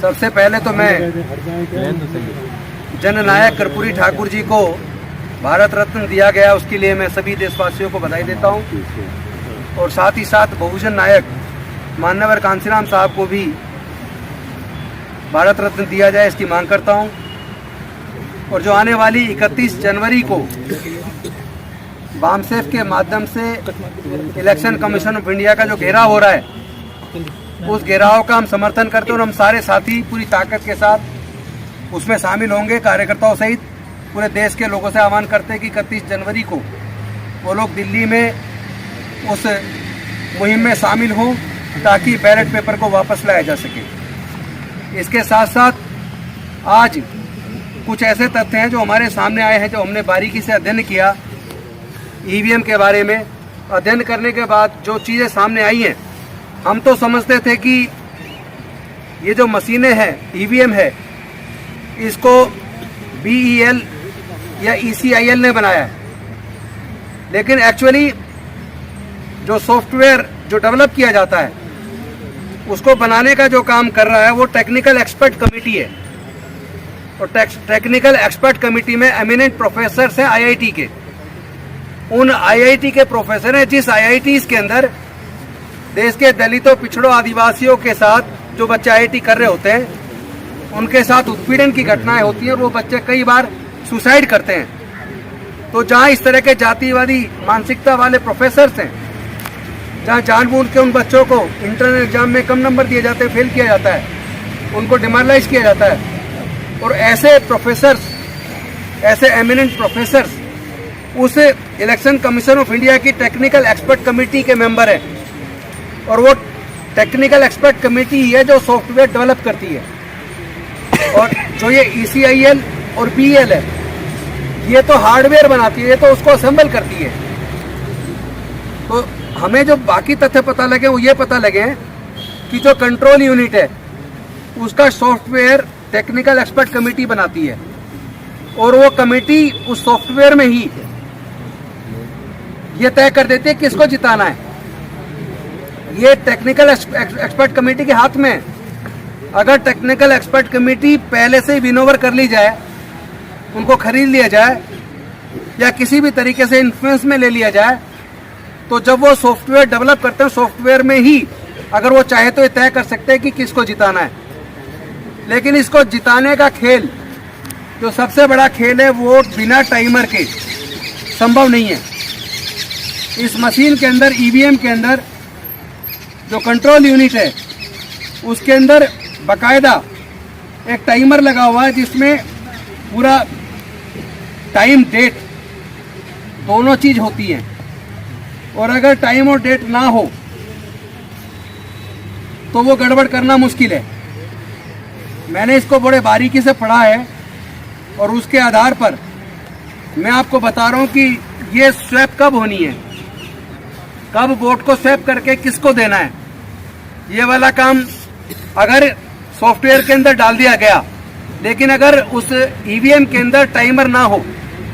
सबसे पहले तो मैं जननायक कर्पूरी ठाकुर जी को भारत रत्न दिया गया, उसके लिए मैं सभी देशवासियों को बधाई देता हूं। और साथ ही साथ बहुजन नायक मान्यवर कांसीराम साहब को भी भारत रत्न दिया जाए, इसकी मांग करता हूं। और जो आने वाली 31 जनवरी को बामसेफ के माध्यम से इलेक्शन कमीशन ऑफ इंडिया का जो घेराव हो रहा है, उस घेराव का हम समर्थन करते हैं और हम सारे साथी पूरी ताकत के साथ उसमें शामिल होंगे। कार्यकर्ताओं सहित पूरे देश के लोगों से आह्वान करते हैं कि 31 जनवरी को वो लोग दिल्ली में उस मुहिम में शामिल हों ताकि बैलेट पेपर को वापस लाया जा सके। इसके साथ साथ आज कुछ ऐसे तथ्य हैं जो हमारे सामने आए हैं, जो हमने बारीकी से अध्ययन किया ईवीएम के बारे में। अध्ययन करने के बाद जो चीज़ें सामने आई हैं, हम तो समझते थे कि ये जो मशीनें हैं, ईवीएम है, इसको BEL या ECIL ने बनाया है, लेकिन एक्चुअली जो सॉफ्टवेयर जो डेवलप किया जाता है उसको बनाने का जो काम कर रहा है वो टेक्निकल एक्सपर्ट कमेटी है। और टेक्निकल एक्सपर्ट कमेटी में एमिनेंट प्रोफेसर्स हैं IIT के। उन IIT के प्रोफेसर हैं जिस IITs के अंदर देश के दलितों, पिछड़ों, आदिवासियों के साथ जो बच्चे IIT कर रहे होते हैं, उनके साथ उत्पीड़न की घटनाएं होती हैं और वो बच्चे कई बार सुसाइड करते हैं। तो जहाँ इस तरह के जातिवादी मानसिकता वाले प्रोफेसर्स हैं, जहाँ जानबूझ के उन बच्चों को इंटरनल एग्जाम में कम नंबर दिए जाते हैं, फेल किया जाता है, उनको डिमोरलाइज किया जाता है, और ऐसे प्रोफेसर्स, ऐसे एमिनेंट प्रोफेसर्स उस इलेक्शन कमीशन ऑफ इंडिया की टेक्निकल एक्सपर्ट कमेटी के मेंबर हैं। और वो टेक्निकल एक्सपर्ट कमेटी ही है जो सॉफ्टवेयर डेवलप करती है। और जो ये ECIL और BEL है, ये तो हार्डवेयर बनाती है, ये तो उसको असेंबल करती है। तो हमें जो बाकी तथ्य पता लगे वो ये पता लगे कि जो कंट्रोल यूनिट है उसका सॉफ्टवेयर टेक्निकल एक्सपर्ट कमेटी बनाती है, और वो कमेटी उस सॉफ्टवेयर में ही ये तय कर देती है किसको जिताना है। ये टेक्निकल एक्सपर्ट कमेटी के हाथ में है। अगर टेक्निकल एक्सपर्ट कमेटी पहले से ही विनोवर कर ली जाए, उनको खरीद लिया जाए या किसी भी तरीके से इन्फ्लुएंस में ले लिया जाए, तो जब वो सॉफ्टवेयर डेवलप करते हैं, सॉफ्टवेयर में ही अगर वो चाहे तो ये तय कर सकते हैं कि किसको जिताना है। लेकिन इसको जिताने का खेल, जो सबसे बड़ा खेल है, वो बिना टाइमर के संभव नहीं है। इस मशीन के अंदर, EVM के अंदर जो कंट्रोल यूनिट है, उसके अंदर बाकायदा एक टाइमर लगा हुआ है जिसमें पूरा टाइम, डेट दोनों चीज होती है। और अगर टाइम और डेट ना हो तो वो गड़बड़ करना मुश्किल है। मैंने इसको बड़े बारीकी से पढ़ा है और उसके आधार पर मैं आपको बता रहा हूं कि ये स्वैप कब होनी है, कब वोट को स्वैप करके किसको देना है। ये वाला काम अगर सॉफ्टवेयर के अंदर डाल दिया गया, लेकिन अगर उस EVM के अंदर टाइमर ना हो,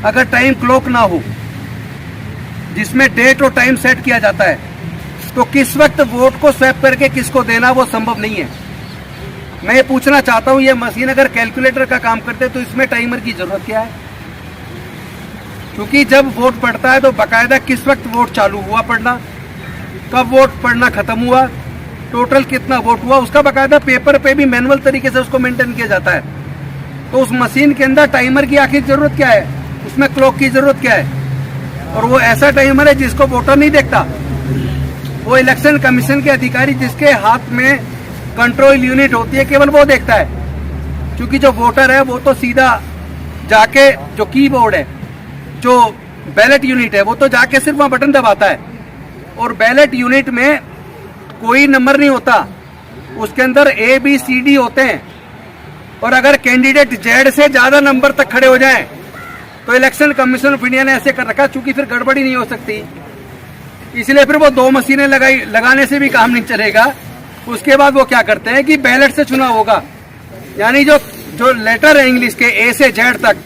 अगर टाइम क्लॉक ना हो जिसमें डेट और टाइम सेट किया जाता है, तो किस वक्त वोट को स्वैप करके किसको देना वो संभव नहीं है। मैं ये पूछना चाहता हूँ, ये मशीन अगर कैलकुलेटर का काम करते तो इसमें टाइमर की जरूरत क्या है? क्योंकि जब वोट पड़ता है तो बाकायदा किस वक्त वोट चालू हुआ पड़ना, कब वोट पड़ना खत्म हुआ, टोटल कितना वोट हुआ, उसका बाकायदा पेपर पे भी मैनुअल तरीके से उसको मेंटेन किया जाता है। तो उस मशीन के अंदर टाइमर की आखिर जरूरत क्या है, उसमें क्लॉक की जरूरत क्या है? और वो ऐसा टाइमर है जिसको वोटर नहीं देखता, वो इलेक्शन कमीशन के अधिकारी जिसके हाथ में कंट्रोल यूनिट होती है, केवल वो देखता है। क्योंकि जो वोटर है वो तो सीधा जाके, जो कीबोर्ड है, जो बैलेट यूनिट है, वो तो जाके सिर्फ वहां बटन दबाता है। और बैलेट यूनिट में कोई नंबर नहीं होता, उसके अंदर ABCD होते हैं। और अगर कैंडिडेट Z से ज्यादा नंबर तक खड़े हो जाएं तो इलेक्शन कमीशन ऑफ इंडिया ने ऐसे कर रखा, चूंकि फिर गड़बड़ी नहीं हो सकती, इसलिए फिर वो 2 मशीनें लगाने से भी काम नहीं चलेगा। उसके बाद वो क्या करते हैं कि बैलेट से चुनाव होगा, यानी जो लेटर है इंग्लिश के A से Z तक,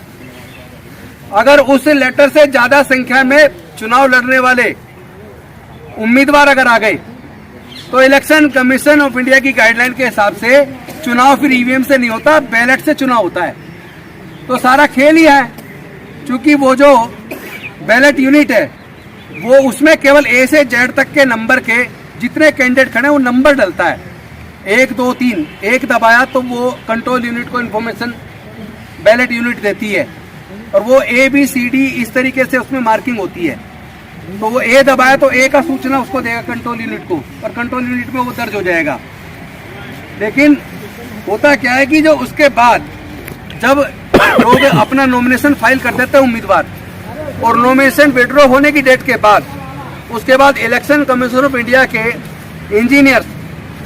अगर उस लेटर से ज्यादा संख्या में चुनाव लड़ने वाले उम्मीदवार अगर आ गए तो इलेक्शन कमीशन ऑफ इंडिया की गाइडलाइन के हिसाब से चुनाव फिर ईवीएम से नहीं होता, बैलेट से चुनाव होता है। तो सारा खेल ही है, क्योंकि वो जो बैलेट यूनिट है वो उसमें केवल ए से जेड तक के नंबर के जितने कैंडिडेट खड़े हैं वो नंबर डलता है, 1 2 3, एक दबाया तो वो कंट्रोल यूनिट को इन्फॉर्मेशन बैलेट यूनिट देती है, और वो ए बी सी डी इस तरीके से उसमें मार्किंग होती है। तो वो ए दबाया तो ए का सूचना उसको देगा कंट्रोल यूनिट को, और कंट्रोल यूनिट में वो दर्ज हो जाएगा। लेकिन होता क्या है कि जो उसके बाद जब लोग अपना नॉमिनेशन फाइल कर देते हैं उम्मीदवार, और नॉमिनेशन विड्रॉ होने की डेट के बाद उसके बाद इलेक्शन कमीशन ऑफ इंडिया के इंजीनियर,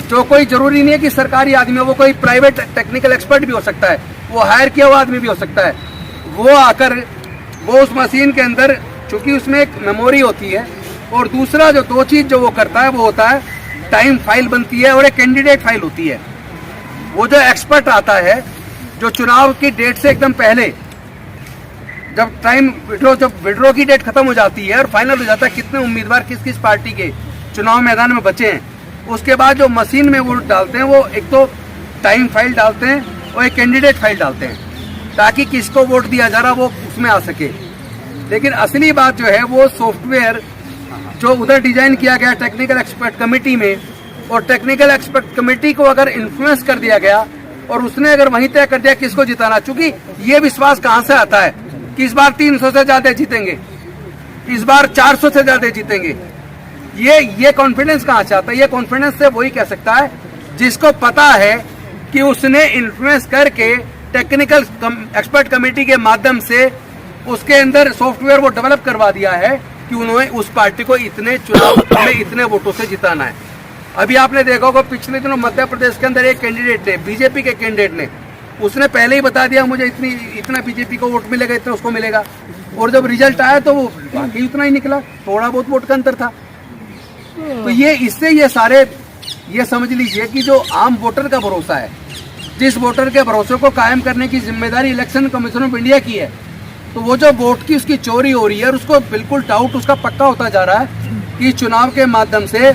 जो कोई जरूरी नहीं है कि सरकारी आदमी हो, वो कोई प्राइवेट टेक्निकल एक्सपर्ट भी हो सकता है, वो हायर किया हुआ आदमी भी हो सकता है, वो आकर वो उस मशीन के अंदर, चूंकि उसमें एक मेमोरी होती है, और दूसरा जो दो चीज जो वो करता है वो होता है टाइम फाइल बनती है और एक कैंडिडेट फाइल होती है। वो जो एक्सपर्ट आता है जो चुनाव की डेट से एकदम पहले, जब टाइम जब विड्रॉ की डेट खत्म हो जाती है और फाइनल हो जाता है कितने उम्मीदवार किस किस पार्टी के चुनाव मैदान में बचे हैं, उसके बाद जो मशीन में वो डालते हैं, वो एक तो टाइम फाइल डालते हैं और एक कैंडिडेट फाइल डालते हैं, ताकि किसको वोट दिया जा रहा वो उसमें आ सके। लेकिन असली बात जो है वो सॉफ्टवेयर जो उधर डिजाइन किया गया टेक्निकल एक्सपर्ट कमेटी में, और टेक्निकल एक्सपर्ट कमेटी को अगर इन्फ्लुएंस कर दिया गया और उसने अगर वहीं तय कर दिया किसको जिताना, चूंकि ये विश्वास कहां से आता है कि इस बार 300 से ज्यादा जीतेंगे, इस बार 400 से ज्यादा जीतेंगे, ये कॉन्फिडेंस कहां से आता है? ये कॉन्फिडेंस से वही कह सकता है जिसको पता है कि उसने इन्फ्लुएंस करके टेक्निकल एक्सपर्ट कमेटी के माध्यम से उसके अंदर सॉफ्टवेयर वो डेवलप करवा दिया है कि उन्होंने उस पार्टी को इतने चुनाव में इतने वोटों से जिताना है। अभी आपने देखा होगा पिछले दिनों मध्य प्रदेश के अंदर एक कैंडिडेट ने, बीजेपी के कैंडिडेट ने, उसने पहले ही बता दिया मुझे इतना बीजेपी को वोट मिलेगा, इतना उसको मिलेगा, और जब रिजल्ट आया तो वो बाकी उतना ही निकला, थोड़ा बहुत वोट का अंतर था। तो ये इससे ये सारे ये समझ लीजिए कि जो आम वोटर का भरोसा है, जिस वोटर के भरोसे को कायम करने की जिम्मेदारी इलेक्शन कमीशन ऑफ इंडिया की है, तो वो जो वोट की उसकी चोरी हो रही है और उसको बिल्कुल डाउट उसका पक्का होता जा रहा है कि चुनाव के माध्यम से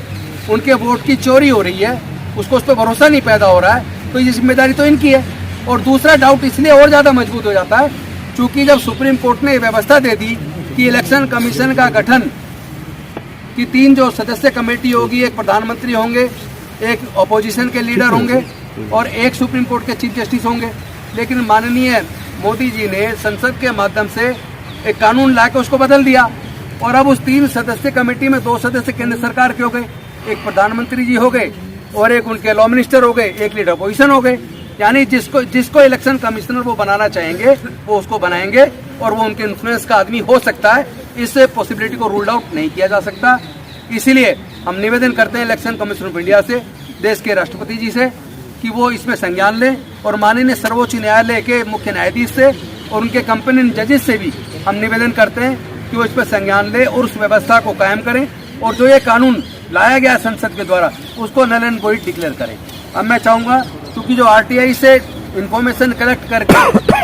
उनके वोट की चोरी हो रही है, उसको उस पर भरोसा नहीं पैदा हो रहा है, तो ये जिम्मेदारी तो इनकी है। और दूसरा डाउट इसलिए और ज्यादा मजबूत हो जाता है क्योंकि जब सुप्रीम कोर्ट ने व्यवस्था दे दी कि इलेक्शन कमीशन का गठन की 3 जो सदस्य कमेटी होगी, एक प्रधानमंत्री होंगे, एक अपोजिशन के लीडर होंगे और एक सुप्रीम कोर्ट के चीफ जस्टिस होंगे, लेकिन माननीय मोदी जी ने संसद के माध्यम से एक कानून लाकर उसको बदल दिया, और अब उस 3 सदस्य कमेटी में 2 सदस्य केंद्र सरकार के हो गए, एक प्रधानमंत्री जी हो गए और एक उनके लॉ मिनिस्टर हो गए, एक लीडर अपोजिशन हो गए। यानी जिसको इलेक्शन कमिश्नर वो बनाना चाहेंगे वो उसको बनाएंगे, और वो उनके इन्फ्लुएंस का आदमी हो सकता है, इस पॉसिबिलिटी को रूल आउट नहीं किया जा सकता। इसीलिए हम निवेदन करते हैं इलेक्शन कमीशन ऑफ इंडिया से, देश के राष्ट्रपति जी से, कि वो इसमें संज्ञान लें, और माननीय सर्वोच्च न्यायालय के मुख्य न्यायाधीश से और उनके कंपेनियन जजेस से भी हम निवेदन करते हैं कि वो इस पर संज्ञान ले और उस व्यवस्था को कायम करें, और जो ये कानून लाया गया संसद के द्वारा उसको नल एंड वॉइड डिक्लेयर करें। अब मैं चाहूँगा, क्योंकि जो आरटीआई से इंफॉर्मेशन कलेक्ट करके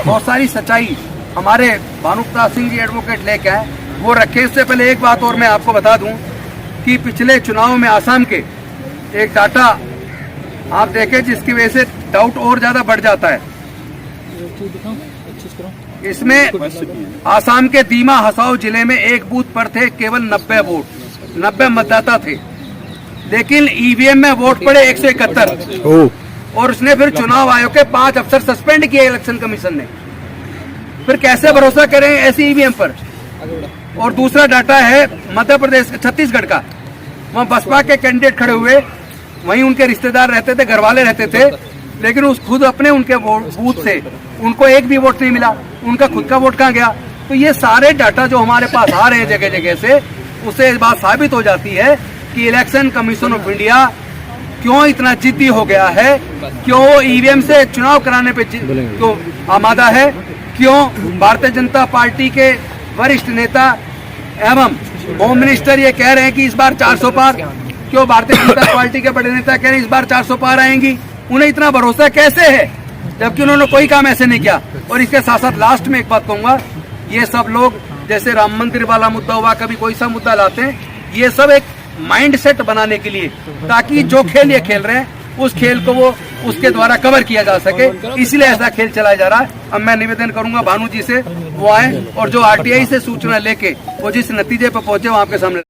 बहुत सारी सच्चाई हमारे भानुप्रताप सिंह जी एडवोकेट लेके आए, वो रखे। इससे पहले एक बात और मैं आपको बता दूं कि पिछले चुनाव में आसाम के एक डाटा आप देखें जिसकी वजह से डाउट और ज्यादा बढ़ जाता है। इसमें आसाम के दीमा हसाओ जिले में एक बूथ पर थे केवल 90 वोट, 90 मतदाता थे, लेकिन ईवीएम में वोट पड़े 171, और उसने फिर चुनाव आयोग के 5 अफसर सस्पेंड किए इलेक्शन कमीशन ने। फिर कैसे भरोसा करें ऐसी ईवीएम पर? और दूसरा डाटा है मध्य प्रदेश, छत्तीसगढ़ का, वहाँ बसपा के कैंडिडेट खड़े हुए, वहीं उनके रिश्तेदार रहते थे, घरवाले रहते थे, लेकिन उस खुद अपने उनके बूथ से उनको एक भी वोट नहीं मिला, उनका खुद का वोट कहाँ गया? तो ये सारे डाटा जो हमारे पास आ रहे हैं जगह जगह से, उससे इस बात साबित हो जाती है कि इलेक्शन कमीशन ऑफ इंडिया क्यों इतना जिद्दी हो गया है, क्यों ईवीएम से चुनाव कराने पे क्यों आमादा है, क्यों भारतीय जनता पार्टी के वरिष्ठ नेता एवं होम मिनिस्टर ये कह रहे हैं कि इस बार 400 पार, क्यों भारतीय जनता पार्टी के बड़े नेता कह रहे हैं इस बार 400 पार आएंगी? उन्हें इतना भरोसा कैसे है जबकि उन्होंने कोई काम ऐसे नहीं किया? और इसके साथ साथ लास्ट में एक बात कहूंगा, ये सब लोग जैसे राम मंदिर वाला मुद्दा हुआ, कभी कोई सा मुद्दा लाते हैं, ये सब एक माइंड सेट बनाने के लिए, ताकि जो खेल ये खेल रहे हैं उस खेल को वो उसके द्वारा कवर किया जा सके, इसलिए ऐसा खेल चलाया जा रहा है। अब मैं निवेदन करूंगा भानु जी से वो आए और जो आरटीआई से सूचना लेके वो जिस नतीजे पर पहुंचे वो आपके सामने